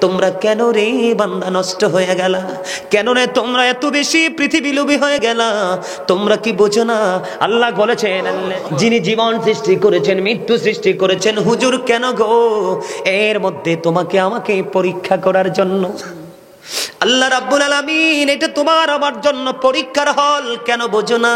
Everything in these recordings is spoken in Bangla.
তোমরা কেন রে বান্দা নষ্ট হয়ে গেলা? কেন রে তোমরা এত বেশি পৃথিবী লোভী হয়ে গেলা? তোমরা কি বোঝো না? আল্লাহ বলেছেন, যিনি জীবন সৃষ্টি করেছেন, মৃত্যু সৃষ্টি করেছেন, হুজুর কেন গো? এর মধ্যে তোমাকে আমাকে পরীক্ষা করার জন্য। আল্লাহ রাব্বুল আলামিন এটা তোমার আমার জন্য পরীক্ষার হল, কেন বোঝো না?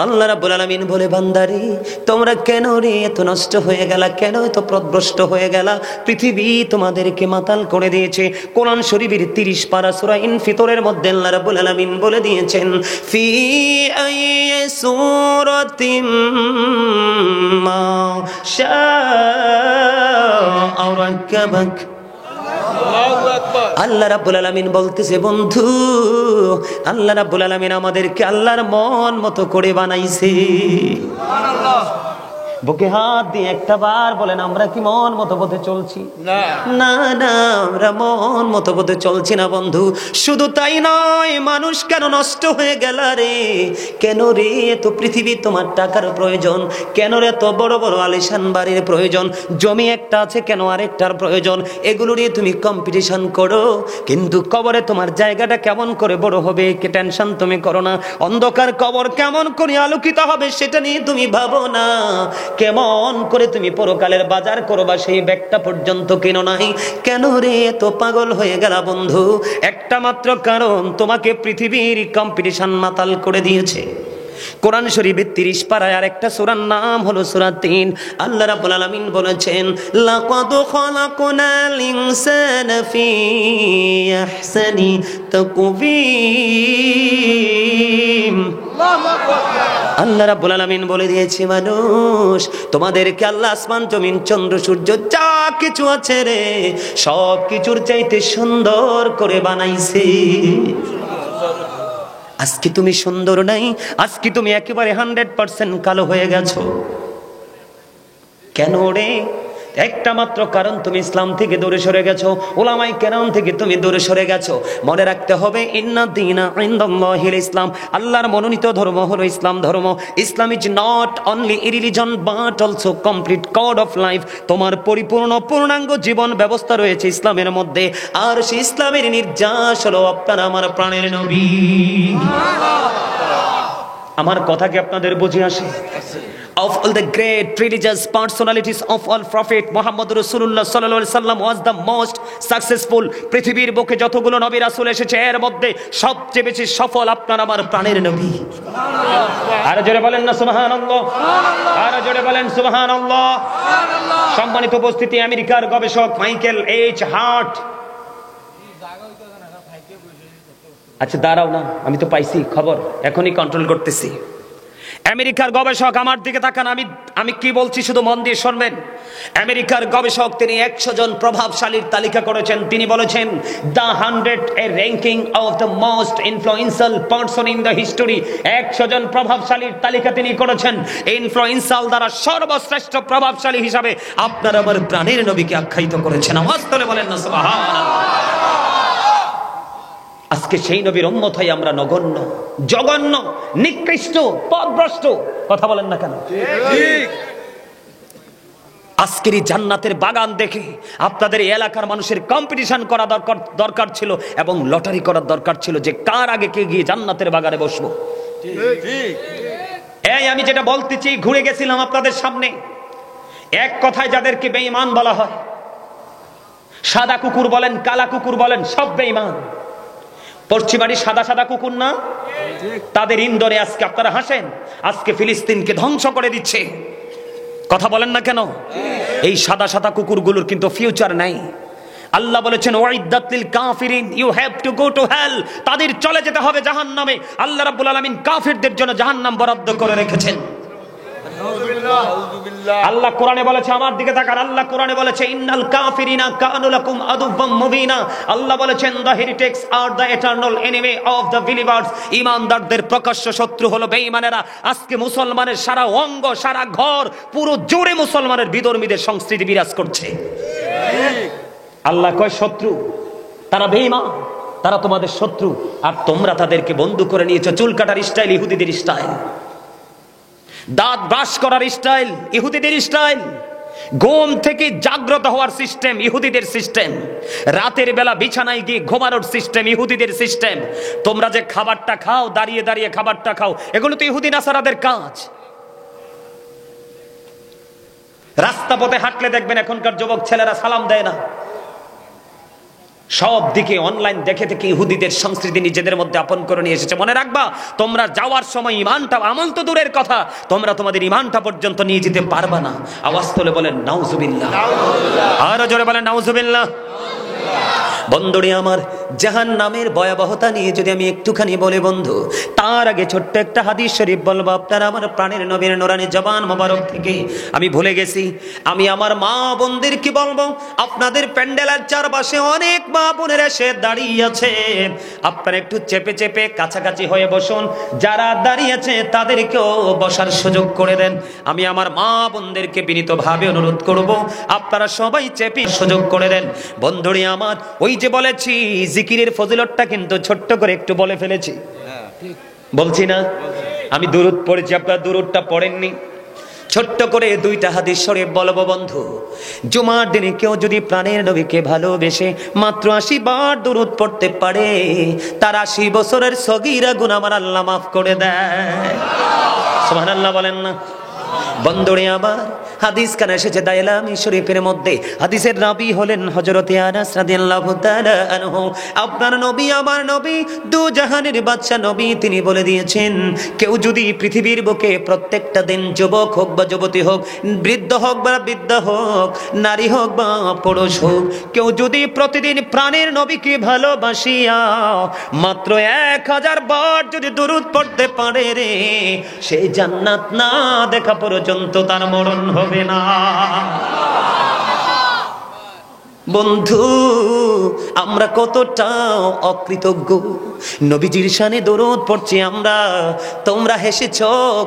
আল্লাহ রাব্বুল আলামিন বলে, বান্দারে তোমরা কেন রে এত নষ্ট হয়ে গেলা, কেন এত পথভ্রষ্ট হয়ে গেলা? পৃথিবী তোমাদেরকে মাতাল করে দিয়েছে। কোরআন শরীফের 30 পারা সূরা ইনফিতরের মধ্যে আল্লাহ রাব্বুল আলামিন বলে দিয়েছেন, ফি আইয়ি সূরাতিম মা শাআ রাক্কাবাক। আল্লাহ রাব্বুল আলামিন বলতেছে, বন্ধু আল্লাহ রাব্বুল আলামিন আমাদেরকে আল্লাহর মন মতো করে বানাইছে। সুবহানাল্লাহ। বুকে হাত দিয়ে একটা বার বলেন, আমরা কি মন মতো পথে চলছি? না না, আমরা মন মতো পথে চলছি না বন্ধু। শুধু তাই নয়, মানুষ কেন নষ্ট হয়ে গেল রে? কেন রে এত পৃথিবী তোমার টাকার প্রয়োজন? কেন রে এত বড় বড় আলিশান বাড়ির প্রয়োজন? জমি একটা আছে, কেন আরেকটার প্রয়োজন? এগুলো নিয়ে তুমি কম্পিটিশন করো, কিন্তু কবরে তোমার জায়গাটা কেমন করে বড় হবে কে টেনশন তুমি করো না। অন্ধকার কবর কেমন করে আলোকিত হবে সেটা নিয়ে তুমি ভাবো না। কেমন করে তুমি পরকালের বাজার করবা সেই ব্যাগটা পর্যন্ত কেন নাই? কেন রে এত পাগল হয়ে গেল বন্ধু? একটা মাত্র কারণ, তোমাকে পৃথিবীর কম্পিটিশন মাতাল করে দিয়েছে। কোরআন শরীফের 30 পারায় আর একটা সূরার নাম হলো সূরা 3। আল্লাহ রাব্বুল আলামিন বলেছেন, লাকাদ খালাকনাল ইনসানা ফি আহসানি তাকওয়িম। আল্লাহ রাব্বুল আলামিন বলে দিয়েছে, মানুষ তোমাদেরকে আল্লাহ আসমান জমিন চন্দ্র সূর্য যা কিছু আছে রে সব কিছুর চাইতে সুন্দর করে বানাইছে। আজকে তুমি সুন্দর নাই, আজকে তুমি একেবারে 100% কালো হয়ে গেছো। কেন রে? একটা মাত্র কারণ, তুমি ইসলাম থেকে দূরে সরে গেছো, উলামায়ে কেরাম থেকে তুমি দূরে সরে গেছো। মনে রাখতে হবে, ইন্না দীনা ইনদাল্লাহিল ইসলাম, আল্লাহর মনোনীত ধর্ম হলো ইসলাম ধর্ম। Islam is not only a religion but also complete code of life. তোমার পরিপূর্ণ পূর্ণাঙ্গ জীবন ব্যবস্থা রয়েছে ইসলামের মধ্যে, আর সেই ইসলামের নির্যাস হলো আপনার আমার প্রাণের নবী। আমার কথা কি আপনাদের বুঝে আসে? Of all the great religious personalities of all prophet, Muhammad Rasulullah sallallahu alaihi wasallam was the most successful. পৃথিবীর বুকে যতগুলো নবী রাসূল এসেছে এর মধ্যে সবচেয়ে বেশি সফল আপনার আমার প্রাণের নবী। সুবহানাল্লাহ। আর জোরে বলেন না সুবহানাল্লাহ। সুবহানাল্লাহ। আর জোরে বলেন সুবহানাল্লাহ। সুবহানাল্লাহ। সম্মানিত উপস্থিতি, আমেরিকার গবেষক মাইকেল এইচ হার্ট। আচ্ছা দাঁড়াও না, আমি তো পাইছি খবর, এখনই কন্ট্রোল করতেছি। আমেরিকার গবেষক, আমার দিকে তাকান, আমি কি বলছি শুধু মন দিয়ে শুনবেন। আমেরিকার গবেষক তিনি 100 জন প্রভাবশালীর তালিকা করেছেন। তিনি বলেছেন, the 100 A ranking of the most influential person in the history. 100 জন প্রভাবশালীর তালিকা তিনি করেছেন। ইনফ্লুয়েন্সিয়াল দ্বারা সর্বশ্রেষ্ঠ প্রভাবশালী হিসাবে আপনার আমার প্রাণের নবীকে আখ্যায়িত করেছেন। আওয়াজ তুলে বলেন না সুবহানাল্লাহ। আজকে সেই নবীর উম্মত হয়ে আমরা নগণ্য, জঘন্য, নিকৃষ্ট, পথভ্রষ্ট। কথা বলেন না কেন? ঠিক। আজকের এই জান্নাতের বাগান দেখে আপনাদের এই এলাকার মানুষের কম্পিটিশন করা দরকার ছিল এবং লটারি করার দরকার ছিল যে কার আগে কে গিয়ে জান্নাতের বাগানে বসবো। ঠিক। এই আমি যেটা বলতেছি, ঘুরে গেছিলাম আপনাদের সামনে। এক কথায় যাদেরকে বেঈমান বলা হয়, সাদা কুকুর বলেন, কালা কুকুর বলেন, সব বেঈমান। পশ্চিমারি সাদা সাদা কুকুর না, তাদের ইন্দোরে আজকে আপনারা হাসেন, আজকে ফিলিস্তিনকে ধ্বংস করে দিচ্ছে। কথা বলেন না কেন? এই সাদা সাদা কুকুরগুলোর কিন্তু ফিউচার নাই। আল্লাহ বলেছেন, ওয়াইদাত লিল কাফিরিন, you have to go to hell, তাদের চলে যেতে হবে জাহান্নামে। আল্লাহ রাব্বুল আলামিন কাফিরদের জন্য জাহান্নাম বরাদ্দ করে রেখেছেন। আল্লাহ কোরআনে বলেছে, আমার দিকে তাকান, আল্লাহ কোরআনে বলেছে, ইন্নাল কাফিরিনা কানু লাকুম আদুওয়াম মুবিনা। আল্লাহ বলেছেন, the heretics are the eternal enemy of the believers. ঈমানদারদের প্রকাশ্য শত্রু হলো বেঈমানেরা। আজকে মুসলমানের সারা অঙ্গ, সারা ঘর, পুরো জোরে মুসলমানের বিধর্মীদের সংস্কৃতি বিরাজ করছে। আল্লাহ কয় শত্রু, তারা বেঈমান, তারা তোমাদের শত্রু, আর তোমরা তাদেরকে বন্ধু করে নিয়েছো। চুল কাটার স্টাইল ইহুদিদের স্টাইল, দাঁত ব্রাশ করার স্টাইল ইহুদিদের স্টাইল, ঘুম থেকে জাগ্রত হওয়ার সিস্টেম ইহুদিদের সিস্টেম, রাতের বেলা বিছানায় গিয়ে ঘুমানোর সিস্টেম ইহুদিদের সিস্টেম। তোমরা যে খাবারটা খাও, দাঁড়িয়ে দাঁড়িয়ে খাবারটা খাও, এগুলো তো ইহুদি নাসারাদের কাজ। রাস্তা পথে হাঁটলে দেখবেন এখনকার যুবক ছেলেরা সালাম দেয় না। সব দিকে অনলাইন দেখে থেকে ইহুদিদের সংস্কৃতি নিজেদের মধ্যে আপন করে নিয়ে এসেছে। মনে রাখবা, তোমরা যাওয়ার সময় ইমানটা, আমল তো দূরের কথা, তোমরা তোমাদের ইমানটা পর্যন্ত নিয়ে যেতে পারবা না। আওয়াজ তুলে বলেন নাউজুবিল্লাহ, আরো জোরে বলেন নাউজুবিল্লাহ। বন্ধুরে আমার, জাহান্নামের ভয়াবহতা নিয়ে যদি আমি একটুখানি বলি বন্ধু, তার আগে ছোট্ট একটা হাদিস শরীফ বলবো। আপনারা আমার প্রাণের নবীর নোরানি জবান মোবারক থেকে, আমি ভুলে গেছি, আমি আমার মা বোনদের কি বলবো, আপনাদের প্যান্ডেলের চারপাশে অনেক মা বোনের এসে দাঁড়িয়ে আছে, আপনারা একটু চেপে চেপে কাছাকাছি হয়ে বসুন। যারা দাঁড়িয়ে আছে তাদেরকেও বসার সুযোগ করে দেন। আমি আমার মা বোনদেরকে বিনীতভাবে অনুরোধ করব, আপনারা সবাই চেপে সুযোগ করে দেন। বন্ধুরে আমার, ওই যে বলেছি জিকিরের ফজিলতটা কিন্তু ছোট্ট করে একটু বলে ফেলেছি, বলছি না? আমি দুরূদ পড়েছি, আপনারা দুরূদটা পড়েননি। ছোট্ট করে দুইটা হাদিস শরীফ বলবো বন্ধু। জুমার দিনে কেউ যদি প্রাণের নবীকে ভালোবেসে মাত্র 80 বার দুরূদ পড়তে পারে, তার 80 বছরের সগীরা গুনাহ আমার আল্লাহ মাফ করে দেয়। সুবহানাল্লাহ বলেন না? বন্ধুরে আমার, হাদিস কানে এসেছে দাইলামি শরীফের মধ্যে। হাদিসের রাবী হলেন হযরত আনাস রাদিয়াল্লাহু তাআলা আনহু। আপনার নবী, আমার নবী, দু জাহানের বাদশা নবী, তিনি বলে দিয়েছেন, কেউ যদি পৃথিবীর বুকে প্রত্যেকটা দিন, যুবক হোক বা যুবতী হোক, বৃদ্ধ হোক বা বৃদ্ধা হোক, নারী হোক বা পুরুষ হোক, কেউ যদি প্রতিদিন প্রাণের নবীকে ভালোবাসিয়া মাত্র 1000 বার যদি দুরূদ পড়তে পারে রে, সেই জান্নাত না দেখা পর্যন্ত তার মরণ হবে না। বন্ধু, আমরা কতটা অকৃতজ্ঞ। নবীজির শানে দরুদ পড়ছি আমরা, তোমরা হেসেছ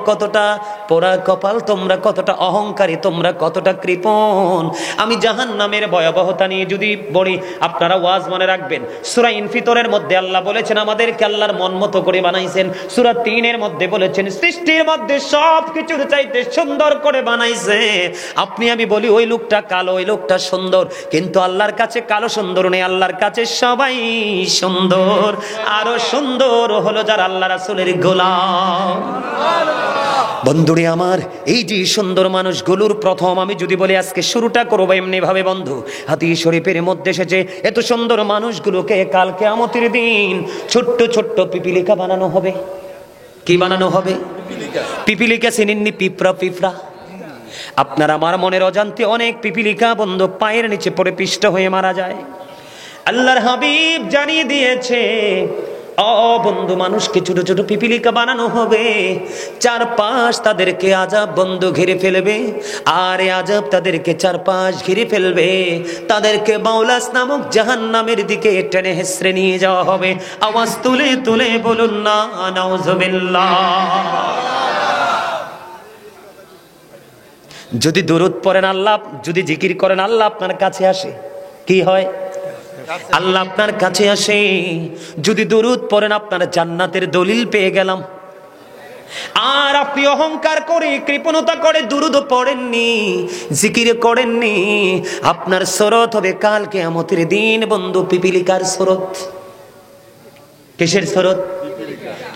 কতটা পোড়া কপাল, তোমরা কতটা অহংকারী, তোমরা কতটা কৃপণ। আমি জাহান্নামের ভয়াবহতা নিয়ে যদি বলি, আপনারা ওয়াজ মনে রাখবেন। সূরা ইনফিতরের মধ্যে আল্লাহ বলেছেন আমাদেরকে আল্লাহর মন মতো করে বানাইছেন। সূরা 3-এর মধ্যে বলেছেন সৃষ্টির মধ্যে সব কিছুর চাইতে সুন্দর করে বানাইছে। আপনি আমি বলি ওই লোকটা কালো, ওই লোকটা সুন্দর, কিন্তু আল্লাহর কাছে কালো সুন্দর নেই, আল্লাহর কাছে সবাই সুন্দর। আরো সুন্দর হলো যারা আল্লাহ রাসূলের গোলাম। বন্ধুরে আমার, এই যে সুন্দর মানুষগুলোর প্রথম আমি যদি বলি, আজকে শুরুটা করবো এমনি ভাবে বন্ধু। হাদিস শরীফের মধ্যে এসেছে এত সুন্দর মানুষগুলোকে কাল কিয়ামতের দিন ছোট্ট ছোট্ট পিপিলিকা বানানো হবে। কি বানানো হবে? পিপিলিকা চিনেননি? পিঁপড়া, পিঁপড়া। আপনার আমার মনের অজান্তে অনেক পিপিলিকা বন্ধু পায়ের নিচে পড়ে পিষ্ট হয়ে মারা যায়। আল্লাহর হাবিব জানিয়ে দিয়েছে, ও বন্ধু, মানুষকে ছোট ছোট পিপিলিকা বানানো হবে, চারপাশ তাদেরকে আযাব বন্ধু ঘিরে ফেলবে, আর এই আযাব তাদেরকে চারপাশ ঘিরে ফেলবে, তাদেরকে বাউলাস নামক জাহান্নামের দিকে টেনে হেসড়ে নিয়ে যাওয়া হবে। আওয়াজ তুলে তুলে বলুন না নাউজুবিল্লাহ। যদি দুরূদ পড়েন আল্লাহ, যদি জিকির করেন আল্লাহ আপনার কাছে আসে। কি হয়? আল্লাহ আপনার কাছে আসে। যদি দুরূদ পড়েন আপনার জান্নাতের দলিল পেয়ে গেলাম। আর আপনি অহংকার করে, কৃপণতা করে দুরূদ পড়েননি, জিকির করেননি, আপনার সরত হবে কাল কিয়ামতের দিন বন্ধু পিপিলিকার সরত। কিসের সরত?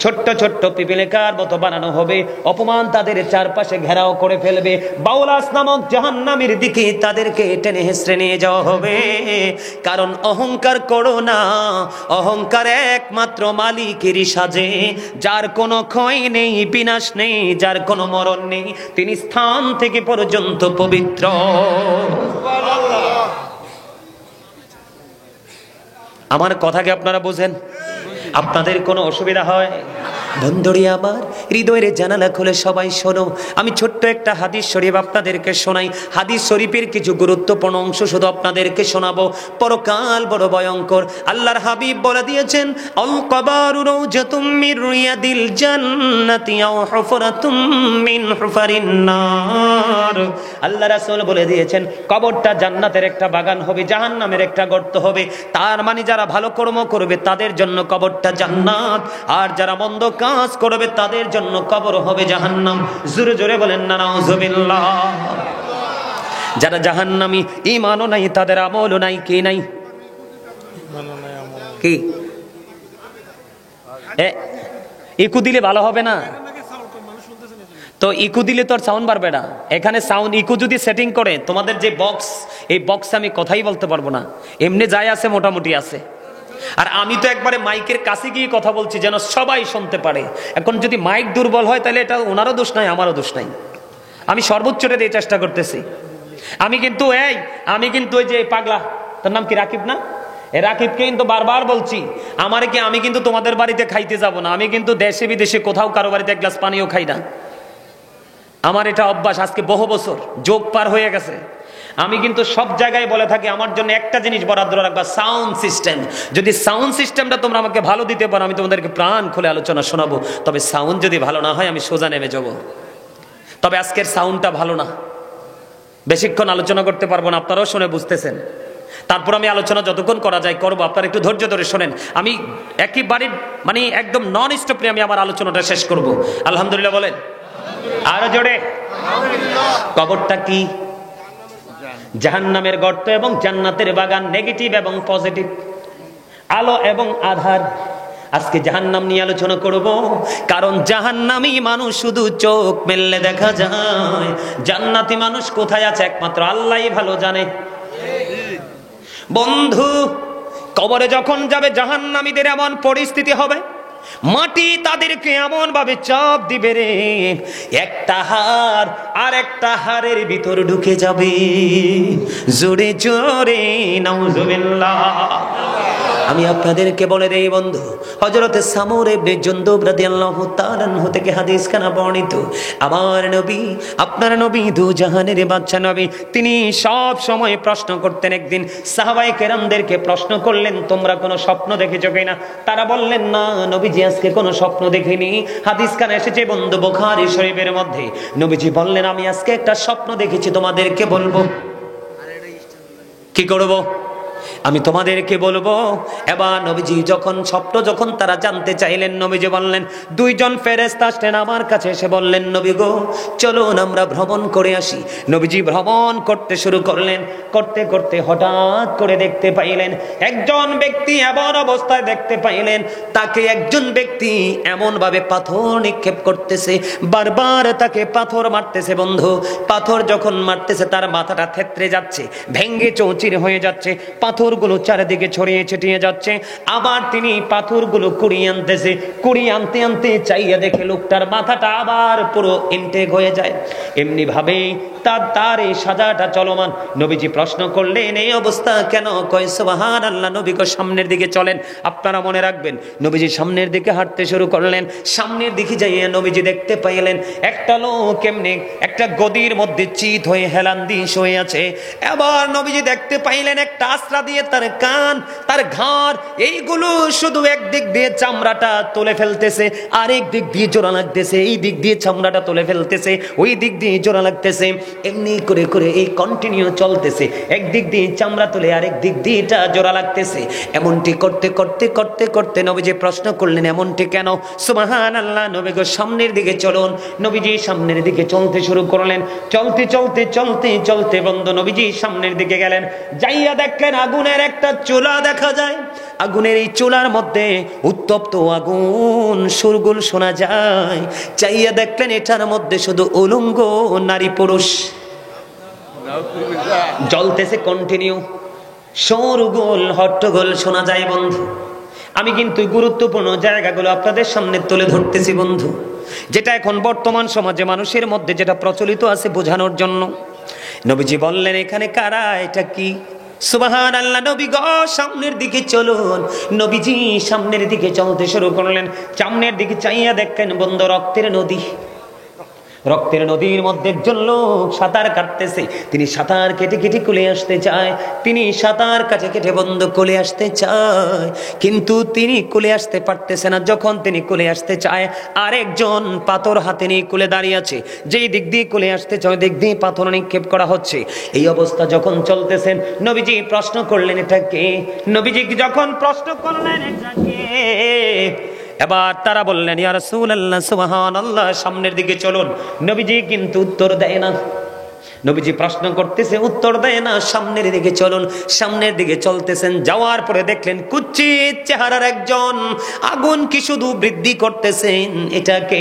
ছোট্ট ছোট্ট পিপিলিকার মতো বানানো হবে, অপমান তাদের চারপাশে ঘেরাও করে ফেলবে, বাউলাস নামক জাহান্নামের দিকে তাদেরকে টেনে হেসড়ে নিয়ে যাওয়া হবে। কারণ অহংকার করো না, অহংকার একমাত্র মালিকেরই সাজে, যার কোনো ক্ষয় নেই, বিনাশ নেই, যার কোনো মরণ নেই, তিনি স্থান থেকে পর্যন্ত পবিত্র। আমার কথাকে আপনারা বোঝেন? আপনাদের কোনো অসুবিধা হয়? বন্ধুরে আমার, হৃদয়ের জানালা খুলে সবাই শোনো। আমি ছোট্ট একটা হাদিস শরীফ আপনাদেরকে শোনাই। হাদিস শরীফের কিছু গুরুত্বপূর্ণ অংশ শুধু আপনাদেরকে শোনাবো। পরকাল বড় ভয়ঙ্কর। আল্লাহর হাবিব বলে দিয়েছেন, আল কবরু রাউজাতুম মির রিয়াদিল জান্নাতি আও হুফরাতুম মিন হুফারিন নার। আল্লাহ রাসূল বলে দিয়েছেন, কবরটা জান্নাতের একটা বাগান হবে, জাহান্নামের একটা গর্ত হবে। তার মানে যারা ভালো কর্ম করবে তাদের জন্য কবরটা জান্নাত, আর যারা মন্দ কাজ করবে তাদের জন্য কবর হবে জাহান্নাম। জোরে জোরে বলেন না নাউজুবিল্লাহ। যারা জাহান্নামী, ঈমানও নাই, তাদের আমলও নাই। কি নাই? কি ইকু দিলে ভালো হবে না? তো ইকু দিলে তো আর সাউন্ড বাড়বে না। এখানে সাউন্ড ইকু যদি সেটিং করে, তোমাদের যে বক্স, এই বক্সে আমি কথাই বলতে পারবো না। এমনি যাই আছে মোটামুটি আছে। আর আমি তো একবারে মাইকের কাছে গিয়ে কথা বলছি যেন সবাই শুনতে পারে। এখন যদি মাইক দুর্বল হয় তাহলে এটা ওনারও দোষ নাই, আমারও দোষ নাই। আমি সর্বোচ্চটা দিয়ে চেষ্টা করতেছি। আমি কিন্তু ওই যে পাগলা, তার নাম কি, রাকিব না? রাকিবকে কিন্তু বারবার বলছি, আমি কিন্তু তোমাদের বাড়িতে খাইতে যাব না। আমি কিন্তু দেশে বিদেশে কোথাও কারো বাড়িতে এক গ্লাস পানিও খাই না। আমার এটা অভ্যাস, আজকে বহু বছর, যোগ পার হয়ে গেছে। আমি কিন্তু সব জায়গায় বলে থাকি, আমার জন্য একটা জিনিস বরাদ্দ রাখবা, সাউন্ড সিস্টেম। যদি সাউন্ড সিস্টেমটা তোমরা আমাকে ভালো দিতে পারো, আমি তোমাদেরকে প্রাণ খুলে আলোচনা শোনাবো। তবে সাউন্ড যদি ভালো না হয়, আমি সোজা নেমে যাব। তবে আজকের সাউন্ডটা ভালো না, বেশিক্ষণ আলোচনা করতে পারবো না, আপনারাও শুনে বুঝতেছেন। তারপর আমি আলোচনা যতক্ষণ করা যায় করবো, আপনারা একটু ধৈর্য ধরে শোনেন। আমি একেবারে একদম নন স্টপলি আমি আমার আলোচনাটা শেষ করব। আলহামদুলিল্লাহ বলেন, আরো জোরে। কবরটা কি? জাহান্নামের গর্ত এবং জান্নাতের বাগান, নেগেটিভ এবং পজিটিভ, আলো এবং আধার। আজকে জাহান্নাম নিয়ে আলোচনা করব, কারণ জাহান্নামী মানুষ শুধু চোখ মেললে দেখা যায়। জান্নাতি মানুষ কোথায় আছে একমাত্র আল্লাহই ভালো জানে। বন্ধু, কবরে যখন যাবে জাহান্নামীদের এমন পরিস্থিতি হবে, মাটি তাদেরকে এমন ভাবে চাপ দিবে রে, একটা হাড় আর একটা হাড়ের ভিতর ঢুকে যাবে। জোরে জোরে নাউজুবিল্লাহ। আমি আপনাদেরকে বলে দেই বন্ধু, হযরত সামুর ইবনে জুনদুব রাদিয়াল্লাহু তাআলা আনহু থেকে হাদিস খানা বর্ণিত, আমার নবী, আপনার নবী, দু জাহানের বাদশা নবী, তিনি সব সময় প্রশ্ন করতেন। একদিন সাহাবায়ে কেরামদেরকে প্রশ্ন করলেন, তোমরা কোনো স্বপ্ন দেখেছো কিনা? তারা বললেন, না নবীজি, আজকে কোনো স্বপ্ন দেখিনি। হাদিস খানা এসেছে বন্ধু বুখারী শরীফের মধ্যে। নবীজি বললেন, আমি আজকে একটা স্বপ্ন দেখেছি, তোমাদেরকে বলবো। কি করব? আমি তোমাদেরকে বলবো। এবার নবীজি যখন তারা জানতে চাইলেন, নবীজি বললেন, দুইজন ফেরেশতা আসলেন আমার কাছে, এসে বললেন, নবী গো, চলুন আমরা ভ্রমণ করে আসি। নবীজি ভ্রমণ করতে শুরু করলেন। করতে করতে হঠাৎ করে দেখতে পাইলেন, একজন ব্যক্তি এমন অবস্থায় দেখতে পাইলেন, তাকে একজন ব্যক্তি এমন ভাবে পাথর নিক্ষেপ করতেছে, বারবার তাকে পাথর মারতেছে। বন্ধু, পাথর যখন মারতেছে তার মাথাটা থেতরে যাচ্ছে, ভেঙ্গে চৌচির হয়ে যাচ্ছে, পাথরগুলো চারিদিকে ছড়িয়ে ছিটিয়ে যাচ্ছে। আবার তিনি পাথরগুলো কুড়িয়ে আনতেছে, কুড়িয়ে আনতে আনতে চাইয়া দেখে লোকটার মাথাটা আবার পুরো ইনটেক হয়ে যায়। এমনি ভাবে তার এই সাজাটা চলমান। নবীজি প্রশ্ন করলেন, এই অবস্থা কেন? কয় সুবহানাল্লাহ। নবী কয়, সামনের দিকে চলেন। আপনারা মনে রাখবেন, নবীজি সামনের দিকে হাঁটতে শুরু করলেন। সামনের দিকে যাইয়া নবীজি দেখতে পাইলেন, একটা লোক এমনি একটা গদির মধ্যে চিত হয়ে হেলান্দিস হয়ে আছে। এবার নবীজি দেখতে পাইলেন, একটা আশ্রা দিয়ে তার কান, তার ঘাড়, এইগুলো শুধু একদিক দিয়ে চামড়াটা তুলে ফেলতেছে, আরেক দিক দিয়ে জোড়া লাগতেছে। এই দিক দিয়ে চামড়াটা তুলে ফেলতেছে, ওই দিক দিয়ে জোড়া লাগতেছে। এমনি করে করে এই কন্টিনিউ চলতেছে। একদিক দিয়ে চামড়া তুলে আরেক দিক দিয়ে এটা জোড়া লাগতেছে। এমনটি করতে করতে করতে করতে নবীজি প্রশ্ন করলেন, এমনটি কেন? সুবহানাল্লাহ। নবী গো, সামনের দিকে চলুন। নবীজি সামনের দিকে চলতে শুরু করলেন। চলতে চলতে চলতে চলতে বন্ধু নবীজি সামনের দিকে গেলেন। যাইয়া দেখলেন আগুনের একটা চুলা দেখা যায়। আগুনের এই চুলার মধ্যে উত্তপ্ত আগুন সুরগুল শোনা যায়। চাইয়া দেখলেন এটার মধ্যে শুধু উলঙ্গ নারী পুরুষ জ্বলতেছে কন্টিনিউ, শোরগোল হট্টগোল শোনা যায়। বন্ধু, আমি কিন্তু গুরুত্বপূর্ণ জায়গাগুলো আপনাদের সামনে তুলে ধরতেছি বন্ধু, যেটা এখন বর্তমান সমাজে মানুষের মধ্যে যেটা প্রচলিত আছে বোঝানোর জন্য। নবীজি বললেন, এখানে কারা? এটা কি? সুবহানাল্লাহ। নবী গো, সামনের দিকে চলুন। নবীজি সামনের দিকে চলতে শুরু করলেন। সামনের দিকে চাইয়া দেখেন বন্ধু, রক্তের নদী। রক্তের নদীর মধ্যে একজন লোক সাঁতার কাটতেছে। তিনি সাঁতার কেটে কেটে কোলে আসতে চায়। তিনি সাঁতার কাটে কেটে বন্ধ কোলে আসতে চায়, কিন্তু তিনি কোলে আসতে পারতেছে না। যখন তিনি কোলে আসতে চায়, আরেকজন পাথর হাতে নিয়ে কোলে দাঁড়িয়ে আছে। যেই দিক দিয়ে কোলে আসতে চায়, দিক দিয়ে পাথর নিক্ষেপ করা হচ্ছে। এই অবস্থা যখন চলতেছেন, নবীজি প্রশ্ন করলেন, এটা কে? নবীজি যখন প্রশ্ন করলেন, এটা কে? এবার তারা বললেন, ইয়া রাসূলুল্লাহ, সুবহানাল্লাহ, সামনের দিকে চলুন। নবীজি কিন্তু উত্তর দেয় না। নবীজি প্রশ্ন করতেছে, উত্তর দেয় না। সামনের দিকে চলুন। সামনের দিকে চলতেছেন, যাওয়ার পরে দেখলেন কুচ্ছিত চেহারার একজন, আগুন কি শুধু বৃদ্ধি করতেছেন। এটাকে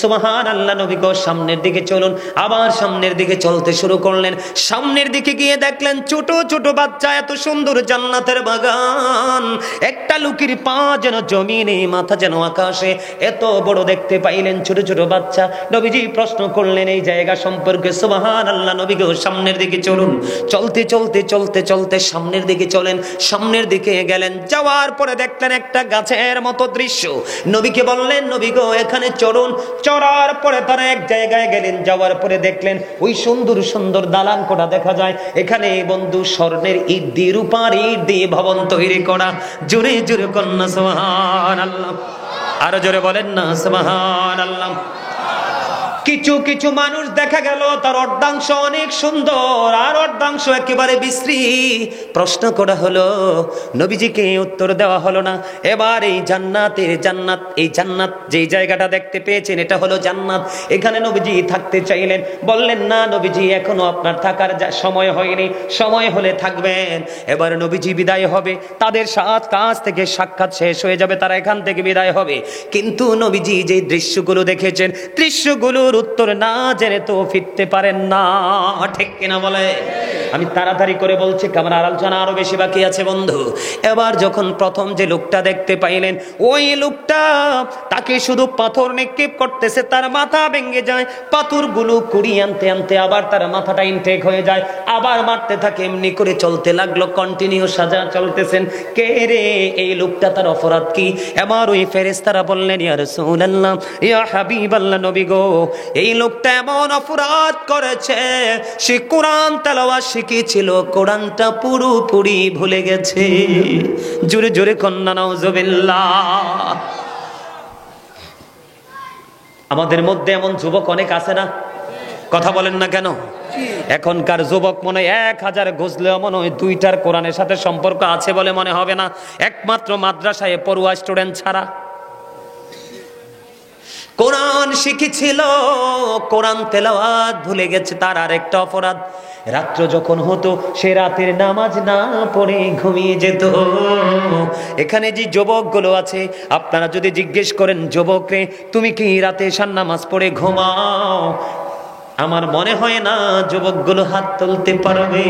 সুবহানাল্লাহ। নবী গো সামনের দিকে চলুন। আবার সামনের দিকে চলতে শুরু করলেন। সামনের দিকে গিয়ে দেখলেন ছোট ছোট বাচ্চা, এত সুন্দর জান্নাতের বাগান, একটা লোকের পা যেন জমিনে, মাথা যেন আকাশে, এত বড় দেখতে পাইলেন ছোট ছোট বাচ্চা। নবীজি প্রশ্ন করলেন এই জায়গা সম্পর্কে। সুবহানাল্লাহ। নবী গো সামনের দিকে চলুন। চলতে চলতে চলতে চলতে সামনের দিকে চলেন। সামনের দিকে গেলেন, যাওয়ার পরে দেখলেন একটা গাছের মতো দৃশ্য। নবীকে বললেন, নবী গো এখানে চলুন। চড়ার পরে তারা এক জায়গায় গেলেন, যাওয়ার পরে দেখলেন ওই সুন্দর সুন্দর দালান কোঠা দেখা যায়। এখানে বন্ধু স্বর্ণের ইট দিয়ে, রূপার ইট দিয়ে ভবন তৈরি করা। জোরে জোরে কন্যা সুবহানাল্লাহ। আরো জোরে বলেন না সুবহানাল্লাহ। কিছু কিছু মানুষ দেখা গেল তার অর্ধাংশ অনেক সুন্দর আর অর্ধাংশ একেবারে বিশ্রী। প্রশ্ন করা হলো, নবীজিকে উত্তর দেওয়া হলো না। এবার এই জান্নাতের জান্নাত, এই জান্নাত যেই জায়গাটা দেখতে পেয়েছেন এটা হলো জান্নাত। এখানে নবীজি থাকতে চাইলেন, বললেন না নবীজি এখনো আপনার থাকার সময় হয়নি, সময় হলে থাকবেন। এবার নবীজি বিদায় হবে, তাদের কাছ থেকে সাক্ষাৎ শেষ হয়ে যাবে, তারা এখান থেকে বিদায় হবে। কিন্তু নবীজি যে দৃশ্যগুলো দেখেছেন, দৃশ্যগুলোর উত্তর না জেনে তো ফিরতে পারেন না, ঠিক কিনা বলে? আমি তাড়াতাড়ি করে বলছি, আমার আলোচনা আরো বেশি বাকি আছে বন্ধু। এবার যখন প্রথম যে লোকটা দেখতে পাইলেন, ওই লোকটা তাকে শুধু পাথর নিক্ষেপ করতেছে, তার মাথা ভেঙে যায়। পাথরগুলো কুড়িয়ে আনতে আনতে আবার তার মাথাটা ইনটেক হয়ে যায়, আবার মারতে থাকে। এমনি করে চলতে লাগলো, কন্টিনিউ সাজা চলতেছেন। কে রে এই লোকটা, তার অপরাধ কি? এবার ওই ফেরেশতারা বললেন, ইয়া রাসূলুল্লাহ, ইয়া হাবিবাল্লাহ, নবী গো এই লোকটা এমন অপরাধ করেছে, সে কোরআন তেলাওয়াত শিখেছিল, কোরআনটা পুরোপুরি ভুলে গেছে। জোরে জোরে কন্যা নাউজুবিল্লাহ। আমাদের মধ্যে এমন যুবক অনেক আছে না? কথা বলেন না কেন? এখনকার যুবক মনে হয় 1000 গজলেও মনে হয় 2টার কোরআনের সাথে সম্পর্ক আছে বলে মনে হবে না, একমাত্র মাদ্রাসায় পড়ুয়া স্টুডেন্ট ছাড়া। কোরআন শিখেছিল, কোরআন তেলাওয়াত ভুলে গেছে। তার আরেকটা অপরাধ, রাত্র যখন হতো সে রাতের নামাজ না পড়ে ঘুমিয়ে যেত। এখানে যে যুবকগুলো আছে, আপনারা যদি জিজ্ঞেস করেন যুবকরে তুমি কি রাতে এশার নামাজ পড়ে ঘুমাও, আমার মনে হয় না যুবকগুলো হাত তুলতে পারবে।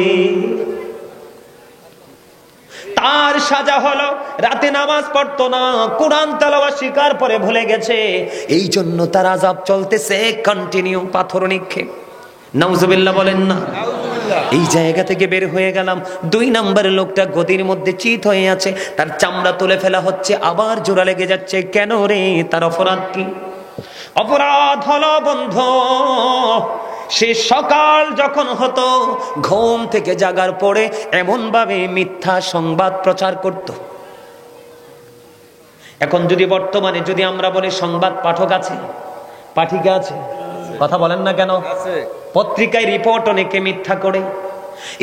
তার সাজা হলো রাতে নামাজ পড়তো না, কোরআন তেলাওয়াত শিকার পরে ভুলে গেছে, এই জন্য তার আযাব চলতেছে কন্টিনিউ, পাথর নিক্ষেপ। নাউজুবিল্লাহ বলেন না। এই জায়গা থেকে বের হয়ে গেলাম। 2 নম্বর লোকটা গদির মধ্যে চিত হয়ে আছে, তার চামড়া তুলে ফেলা হচ্ছে, আবার জোড়া লেগে যাচ্ছে। কেন রে? তার অপরাধ কি? অপরাধ হলো বন্ধু, সে সকাল যখন হতো ঘুম থেকে জাগার পরে এমন ভাবে মিথ্যা সংবাদ প্রচার করত। এখন যদি বর্তমানে যদি আমরা বলি সংবাদ পাঠক আছে, পাঠিকা আছে, কথা বলেন না কেন? পত্রিকায় রিপোর্ট অনেকে মিথ্যা করে।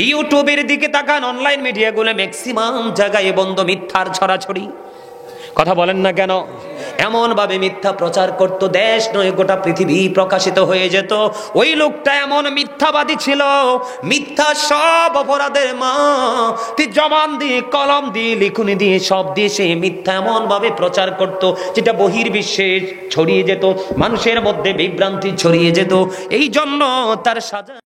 ইউটিউবের দিকে তাকান, অনলাইন মিডিয়াগুলো ম্যাক্সিমাম জায়গায় বন্ধ মিথ্যার ছড়াছড়ি, কথা বলেন না কেন? এমন ভাবে মিথ্যা প্রচার করত, দেশ নয় গোটা পৃথিবী প্রকাশিত হয়ে যেত। ওই লোকটা এমন মিথ্যাবাদী ছিল, মিথ্যা সব অপরাধের মা, জবান দিয়ে, কলম দিয়ে, লিখুনি দিয়ে, সব দিয়ে সে মিথ্যা এমন ভাবে প্রচার করত যেটা বহির্বিশ্বে ছড়িয়ে যেত, মানুষের মধ্যে বিভ্রান্তি ছড়িয়ে যেত। এই জন্য তার সাজা।